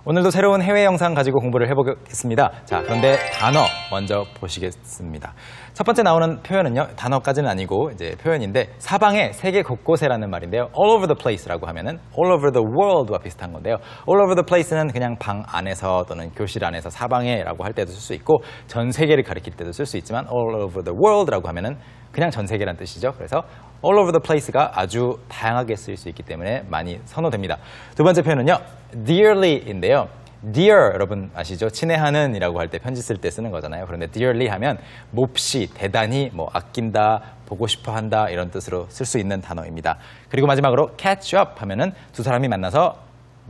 오늘도 새로운 해외 영상 가지고 공부를 해보겠습니다. 자, 그런데 단어 먼저 보시겠습니다. 첫 번째 나오는 표현은요, 단어까지는 아니고 이제 표현인데 사방에 세계 곳곳에라는 말인데요. all over the place라고 하면은 all over the world와 비슷한 건데요. all over the place는 그냥 방 안에서 또는 교실 안에서 사방에라고 할 때도 쓸 수 있고 전 세계를 가리킬 때도 쓸 수 있지만 all over the world라고 하면은 그냥 전 세계란 뜻이죠. 그래서 all over the place가 아주 다양하게 쓰일 수 있기 때문에 많이 선호됩니다. 두 번째 표현은요, dearly인데요. dear 여러분 아시죠? 친애하는 이라고 할 때 편지 쓸 때 쓰는 거잖아요. 그런데 dearly 하면 몹시, 대단히, 아낀다, 보고 싶어 한다 이런 뜻으로 쓸 수 있는 단어입니다. 그리고 마지막으로 catch up 하면은 두 사람이 만나서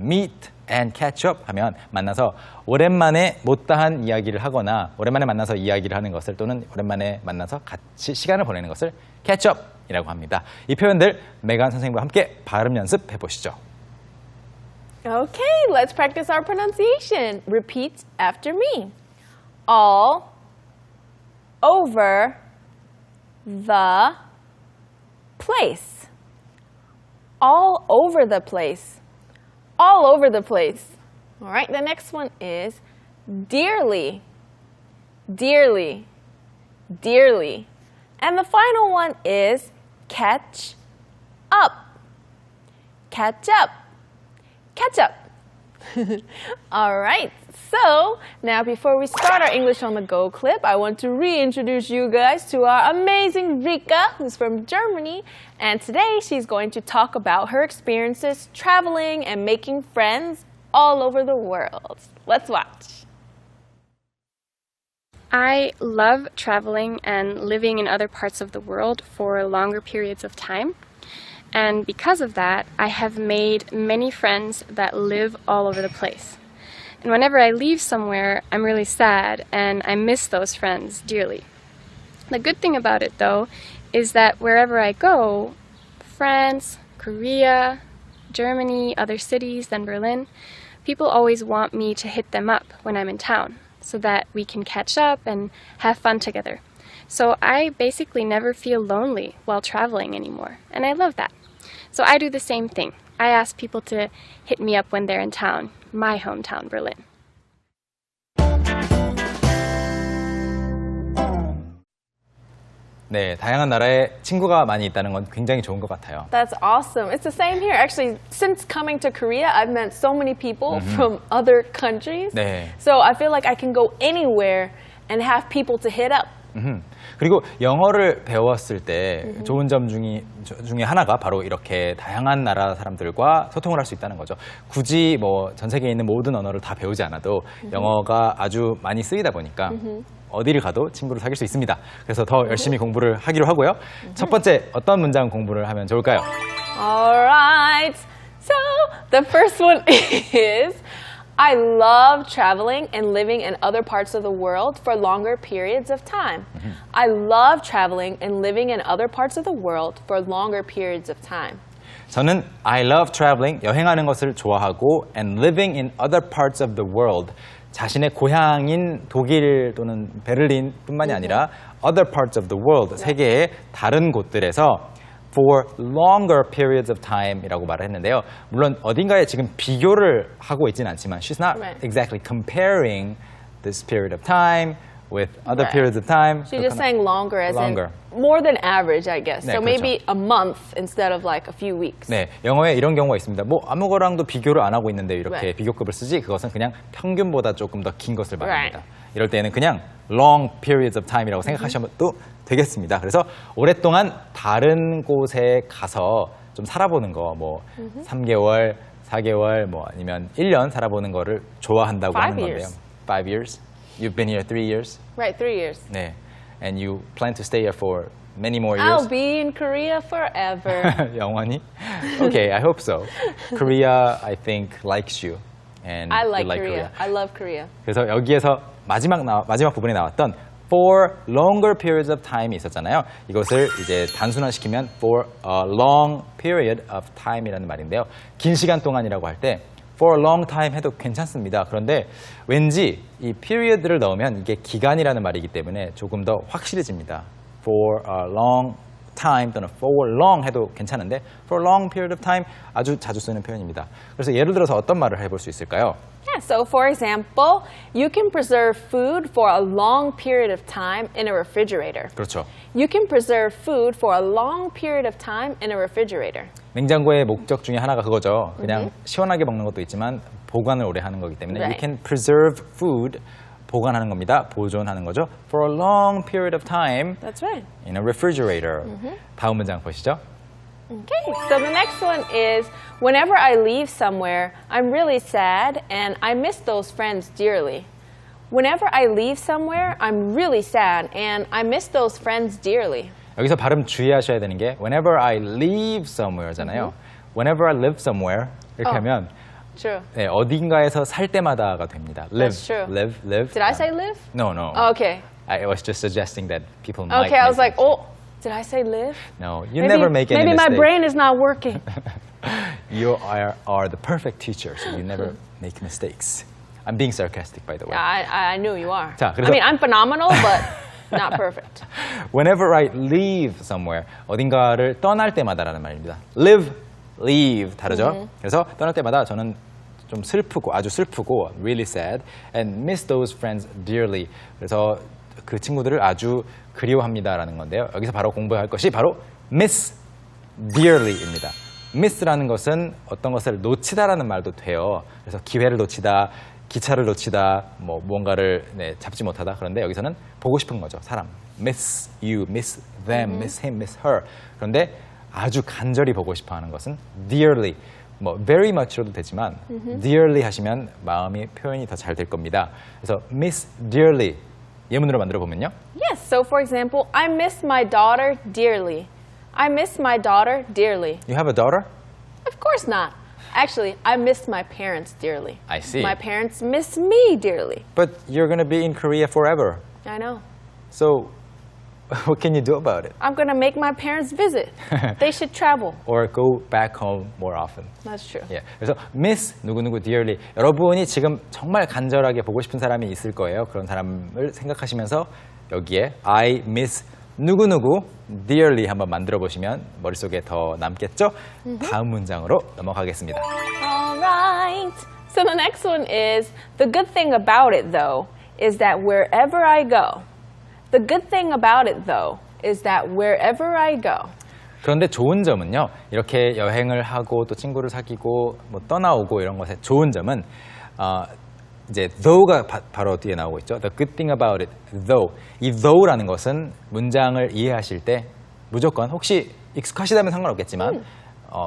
meet and catch up 하면 만나서 오랜만에 못다한 이야기를 하거나 오랜만에 만나서 이야기를 하는 것을 또는 오랜만에 만나서 같이 시간을 보내는 것을 catch up 이라고 합니다. 이 표현들 메간 선생님과 함께 발음 연습해 보시죠. Okay, let's practice our pronunciation. Repeat after me. All over the place. All over the place. All over the place. All right, the next one is dearly. Dearly. Dearly. And the final one is catch up. Catch up. Catch up. All right, so now before we start our English on the Go clip, I want to reintroduce you guys to our amazing Rika, who's from Germany. And today she's going to talk about her experiences traveling and making friends all over the world. Let's watch. I love traveling and living in other parts of the world for longer periods of time. And because of that, I have made many friends that live all over the place. And whenever I leave somewhere, I'm really sad and I miss those friends dearly. The good thing about it, though, is that wherever I go, France, Korea, Germany, other cities than Berlin, people always want me to hit them up when I'm in town so that we can catch up and have fun together. So I basically never feel lonely while traveling anymore, and I love that. So I do the same thing. I ask people to hit me up when they're in town, my hometown, Berlin. 네, 다양한 나라에 친구가 많이 있다는 건 굉장히 좋은 것 같아요. That's awesome. It's the same here. Actually, since coming to Korea, I've met so many people from other countries. 네. So I feel like I can go anywhere and have people to hit up. 그리고 영어를 배웠을 때 좋은 점 중에 하나가 바로 이렇게 다양한 나라 사람들과 소통을 할 수 있다는 거죠. 굳이 전 세계에 있는 모든 언어를 다 배우지 않아도 영어가 아주 많이 쓰이다 보니까 어디를 가도 친구를 사귈 수 있습니다. 그래서 더 열심히 공부를 하기로 하고요. 첫 번째 어떤 문장 공부를 하면 좋을까요? Alright. So the first one is I love traveling and living in other parts of the world for longer periods of time. I love traveling and living in other parts of the world for longer periods of time. 저는 I love traveling, 여행하는 것을 좋아하고 and living in other parts of the world, 자신의 고향인 독일 또는 베를린뿐만이 아니라 other parts of the world, 세계의 다른 곳들에서 for longer periods of time이라고 말을 했는데요. 물론 어딘가에 지금 비교를 하고 있지는 않지만 she's not exactly comparing this period of time with other periods of time. She's just saying longer as longer. in more than average, I guess. 네, So 그렇죠. maybe a month instead of like a few weeks. 네, 영어에 이런 경우가 있습니다. 아무 거랑도 비교를 안 하고 있는데 이렇게 비교급을 쓰지 그것은 그냥 평균보다 조금 더 긴 것을 말합니다. 이럴 때는 그냥 long periods of time이라고 생각하셔도 되겠습니다. 그래서 오랫동안 다른 곳에 가서 좀 살아보는 거, 3개월, 4개월, 아니면 1년 살아보는 거를 좋아한다고 하는 건데요. 5 years. You've been here 3 years. Right, 3 years. 네, and you plan to stay here for many more years. I'll be in Korea forever. 영원히? Okay, I hope so. Korea, I think, likes you. And I you like like Korea. I love Korea. 그래서 여기에서 마지막 부분에 나왔던 for longer periods of time이 있었잖아요. 이것을 이제 단순화시키면 for a long period of time이라는 말인데요. 긴 시간 동안이라고 할 때 for a long time 해도 괜찮습니다. 그런데 왠지 이 period를 넣으면 이게 기간이라는 말이기 때문에 조금 더 확실해집니다. for a long time 또는 for long 해도 괜찮은데 for a long period of time 아주 자주 쓰는 표현입니다. 그래서 예를 들어서 어떤 말을 해볼 수 있을까요? Yeah, so for example, you can preserve food for a long period of time in a refrigerator. 그렇죠. You can preserve food for a long period of time in a refrigerator. 냉장고의 목적 중에 하나가 그거죠. 그냥 시원하게 먹는 것도 있지만 보관을 오래 하는 거기 때문에 you Right. can preserve food 보관하는 겁니다. 보존하는 거죠. For a long period of time That's right. in a refrigerator. 다음 문장 보시죠. Okay, so the next one is whenever I leave somewhere, I'm really sad and I miss those friends dearly. Whenever I leave somewhere, I'm really sad and I miss those friends dearly. 여기서 발음 주의하셔야 되는 게 whenever I leave somewhere잖아요. Whenever I live somewhere 이렇게 하면 True. 네, 어딘가에서 살 때마다가 됩니다. Live, That's true. live. Did I say live? No, no. Okay. I was just suggesting that people might. Okay, I was make like, oh, did I say live? No, you never make any maybe mistake. my brain is not working. You are the perfect teacher, so you never make mistakes. I'm being sarcastic, by the way. I knew you are. 자, I 그래서- mean, I'm phenomenal, but not perfect. Whenever I leave somewhere, 어딘가를 떠날 때마다라는 말입니다. Live, leave 다르죠? 그래서 떠날 때마다 저는 좀 슬프고 아주 슬프고 really sad and miss those friends dearly. 그래서 그 친구들을 아주 그리워합니다라는 건데요. 여기서 바로 공부할 것이 바로 miss dearly입니다. miss라는 것은 어떤 것을 놓치다라는 말도 돼요. 그래서 기회를 놓치다, 기차를 놓치다, 뭐 무언가를 잡지 못하다. 그런데 여기서는 보고 싶은 거죠. 사람. miss you, miss them, miss him, miss her. 그런데 아주 간절히 보고 싶어 하는 것은 dearly. 뭐 very much로도 되지만 dearly 하시면 마음이 표현이 더 잘 될 겁니다. 그래서 miss dearly 예문으로 만들어 보면요. Yes, so for example, I miss my daughter dearly. I miss my daughter dearly. You have a daughter? Of course not. Actually, I miss my parents dearly. I see. My parents miss me dearly. But you're going to be in Korea forever. I know. So what can you do about it? I'm going to make my parents visit. They should travel. Or go back home more often. That's true. 예, 그래서 miss 누구누구 dearly 여러분이 지금 정말 간절하게 보고 싶은 사람이 있을 거예요. 그런 사람을 생각하시면서 여기에 I miss 누구누구 dearly 한번 만들어 보시면 머릿속에 더 남겠죠? 다음 문장으로 넘어가겠습니다. All right. So the next one is the good thing about it, though, is that wherever I go, the good thing about it, though, is that wherever I go, 그런데 좋은 점은요, 이렇게 여행을 하고 또 친구를 사귀고 뭐 떠나오고 이런 것의 좋은 점은 이제 though가 바로 뒤에 나오고 있죠. The good thing about it, though. 이 though라는 것은 문장을 이해하실 때 무조건 혹시 익숙하시다면 상관없겠지만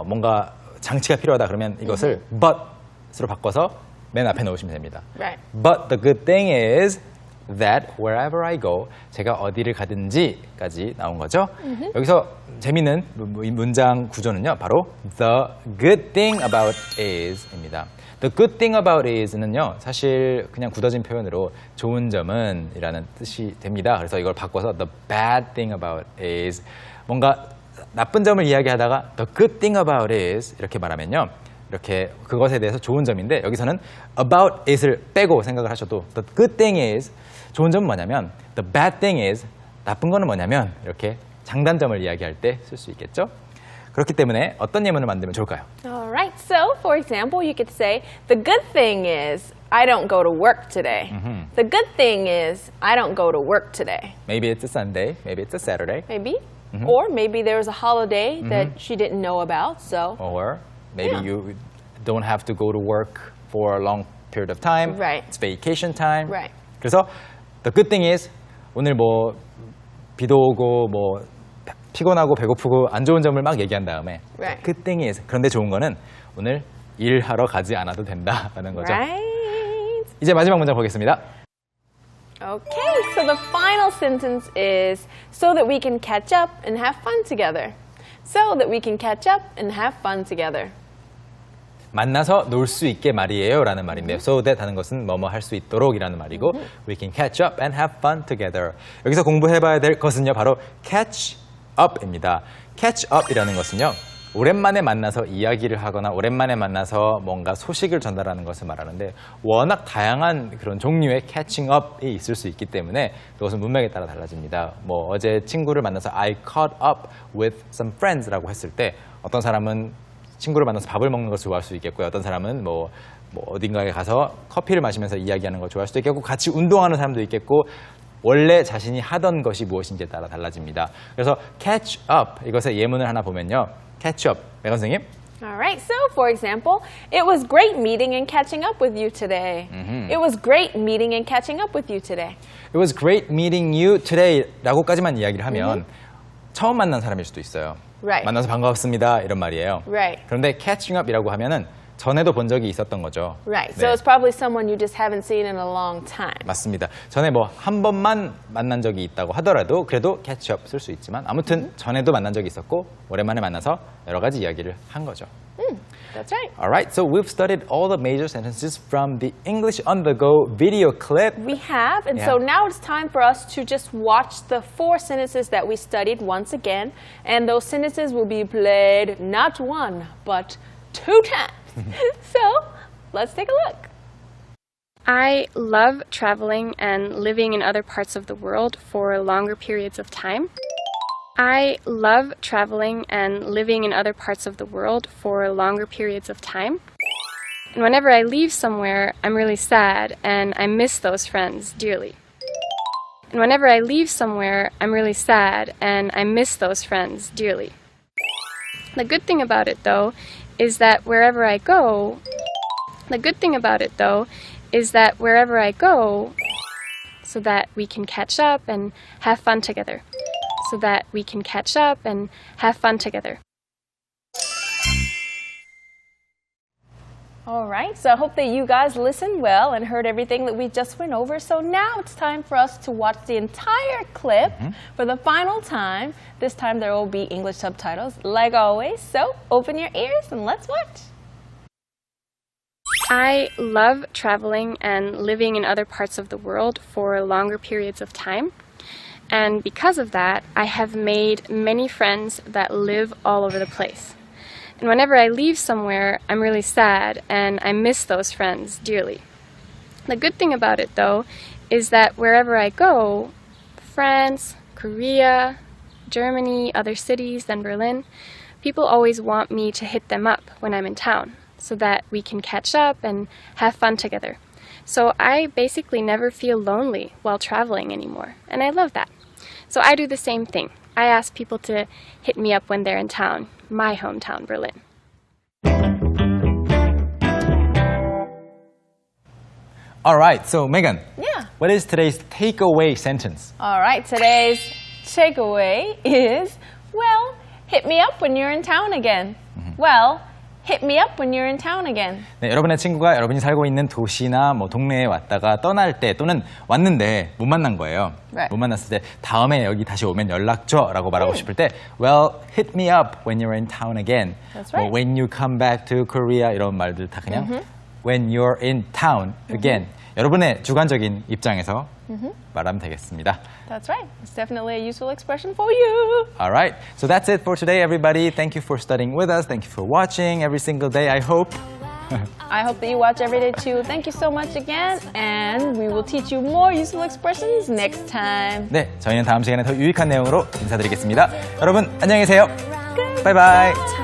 뭔가 장치가 필요하다 그러면 이것을 but으로 바꿔서 맨 앞에 넣으시면 됩니다. right. But the good thing is that wherever I go, 제가 어디를 가든지까지 나온 거죠. 여기서 재미있는 문장 구조는요, 바로 the good thing about is입니다. The good thing about is는요, 사실 그냥 굳어진 표현으로 좋은 점은 이라는 뜻이 됩니다. 그래서 이걸 바꿔서 the bad thing about is 뭔가 나쁜 점을 이야기하다가 the good thing about is 이렇게 말하면요. 이렇게 그것에 대해서 좋은 점인데 여기서는 about it을 빼고 생각을 하셔도 the good thing is 좋은 점은 뭐냐면 the bad thing is 나쁜 거는 뭐냐면 이렇게 장단점을 이야기할 때 쓸 수 있겠죠? 그렇기 때문에 어떤 예문을 만들면 좋을까요? All right. So, for example, you could say, the good thing is I don't go to work today. The good thing is I don't go to work today. Maybe it's a Sunday, maybe it's a Saturday, Maybe. Or maybe there was a holiday that she didn't know about. So, or maybe Yeah. you don't have to go to work for a long period of time. Right. It's vacation time. Right. 그래서 the good thing is 오늘 뭐 비도 오고 뭐 피곤하고 배고프고 안 좋은 점을 막 얘기한 다음에 Right. good thing is 그런데 좋은 거는 오늘 일하러 가지 않아도 된다라는 거죠. right. 이제 마지막 문장 보겠습니다. Okay, so the final sentence is so that we can catch up and have fun together. So that we can catch up and have fun together. 만나서 놀 수 있게 말이에요 라는 말인데요. So that 하는 것은 뭐뭐 할 수 있도록 이라는 말이고 We can catch up and have fun together. 여기서 공부해봐야 될 것은요. 바로 catch up입니다. catch up 이라는 것은요. 오랜만에 만나서 이야기를 하거나 오랜만에 만나서 뭔가 소식을 전달하는 것을 말하는데 워낙 다양한 그런 종류의 catching up이 있을 수 있기 때문에 그것은 문맥에 따라 달라집니다. 뭐 어제 친구를 만나서 I caught up with some friends라고 했을 때 어떤 사람은 친구를 만나서 밥을 먹는 것을 좋아할 수 있겠고요. 어떤 사람은 뭐 어딘가에 가서 커피를 마시면서 이야기하는 걸 좋아할 수도 있겠고 같이 운동하는 사람도 있겠고 원래 자신이 하던 것이 무엇인지에 따라 달라집니다. 그래서 catch up 이것의 예문을 하나 보면요. catch up. 메간 선생님. Alright, so for example, it was great meeting and catching up with you today. It was great meeting and catching up with you today. It was great meeting you today 라고까지만 이야기를 하면 처음 만난 사람일 수도 있어요. Right. 만나서 반가웠습니다 이런 말이에요. Right. 그런데 catching up이라고 하면은 전에도 본 적이 있었던 거죠. Right, 네. so it's probably someone you just haven't seen in a long time. 맞습니다. 전에 뭐 한 번만 만난 적이 있다고 하더라도 그래도 catch up 쓸 수 있지만 아무튼 전에도 만난 적이 있었고 오랜만에 만나서 여러 가지 이야기를 한 거죠. That's right. Alright, so we've studied all the major sentences from the English on the go video clip. We have, and so Yeah. now it's time for us to just watch the 4 sentences that we studied once again, and those sentences will be played not 1, but 2 times. So, let's take a look. I love traveling and living in other parts of the world for longer periods of time. I love traveling and living in other parts of the world for longer periods of time. And whenever I leave somewhere, I'm really sad and I miss those friends dearly. And whenever I leave somewhere, I'm really sad and I miss those friends dearly. The good thing about it, though, is that wherever I go, so that we can catch up and have fun together. All right, so I hope that you guys listened well and heard everything that we just went over. So now it's time for us to watch the entire clip for the final time. This time there will be English subtitles, like always. So open your ears and let's watch. I love traveling and living in other parts of the world for longer periods of time. And because of that, I have made many friends that live all over the place. And whenever I leave somewhere, I'm really sad and I miss those friends dearly. The good thing about it, though, is that wherever I go, France, Korea, Germany, other cities than Berlin, people always want me to hit them up when I'm in town so that we can catch up and have fun together. So I basically never feel lonely while traveling anymore, and I love that. So I do the same thing. I ask people to hit me up when they're in town, my hometown, Berlin. Alright, so Megan. Yeah. What is today's takeaway sentence? All right, today's takeaway is, well, hit me up when you're in town again. Well, hit me up when you're in town again. 네, 여러분의 친구가 여러분이 살고 있는 도시나 뭐 동네에 왔다가 떠날 때 또는 왔는데 못 만난 거예요. Right. 못 만났을 때 다음에 여기 다시 오면 연락 줘라고 말하고 싶을 때 well, hit me up when you're in town again. That's right. 뭐 when you come back to Korea 이런 말들 다 그냥 when you're in town again. 여러분의 주관적인 입장에서 말하면 되겠습니다. That's right. It's definitely a useful expression for you. All right. So that's it for today, everybody. Thank you for studying with us. Thank you for watching every single day, I hope. I hope that you watch every day too. Thank you so much again, and we will teach you more useful expressions next time. 네, 저희는 다음 시간에 더 유익한 내용으로 인사드리겠습니다. 여러분, 안녕히 계세요. 바이바이.